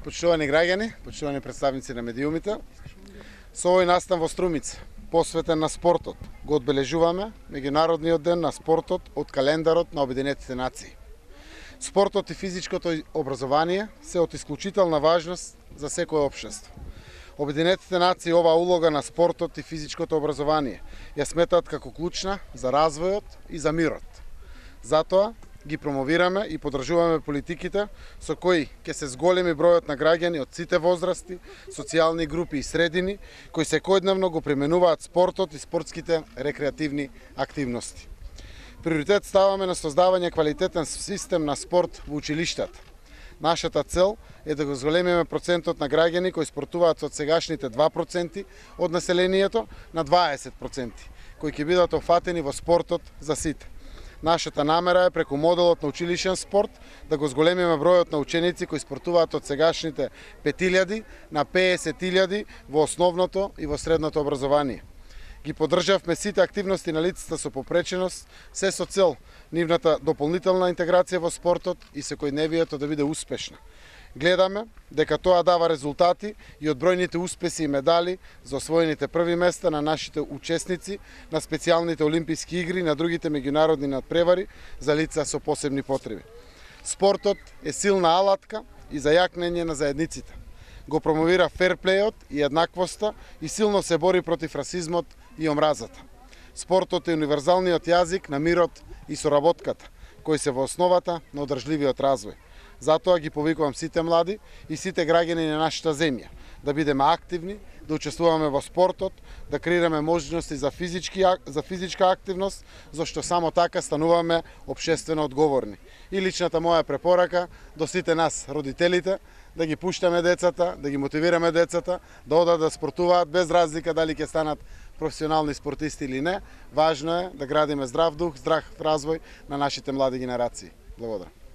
Почитувани граѓани, почитувани представници на медиумите, со овој настан во Струмица, посветен на спортот, го одбележуваме Меѓународниот ден на спортот од календарот на Обединетите нации. Спортот и физичкото образование се од исклучителна важност за секое општество. Обединетите нации оваа улога на спортот и физичкото образование ја сметаат како клучна за развојот и за мирот. Затоа ги промовираме и подржуваме политиките со кои ќе се зголеми бројот на граѓани од сите возрасти, социјални групи и средини кои секојдневно го применуваат спортот и спортските рекреативни активности. Приоритет ставаме на создавање квалитетен систем на спорт во училиштата. Нашата цел е да го зголемиме процентот на граѓани кои спортуваат од сегашните 2% од населението на 20%, кои ќе бидат офатени во спортот за сите. Нашата намера е преку моделот на училишен спорт да го зголемиме бројот на ученици кои спортуваат од сегашните 5000 на 50.000 во основното и во средното образование. Ги поддржавме сите активности на лицата со попреченост, се со цел нивната дополнителна интеграција во спортот и секојдневието да биде успешна. Гледаме дека тоа дава резултати и од бројните успеси и медали за освоените први места на нашите учесници на специјалните олимписки игри и на другите меѓународни надпревари за лица со посебни потреби. Спортот е силна алатка и за јакнење на заедниците. Го промовира ферплејот и еднаквоста и силно се бори против расизмот и омразата. Спортот е универзалниот јазик на мирот и соработката, кои се во основата на одржливиот развој. Затоа ги повикувам сите млади и сите граѓани на нашата земја да бидеме активни, да учествуваме во спортот, да креираме можности за физичка активност, зашто само така стануваме општествено одговорни. И личната моја препорака до сите нас, родителите, да ги пуштаме децата, да ги мотивираме децата, да одат да спортуваат без разлика дали ќе станат професионални спортисти или не. Важно е да градиме здрав дух, здрав развој на нашите млади генерации. Благодарам.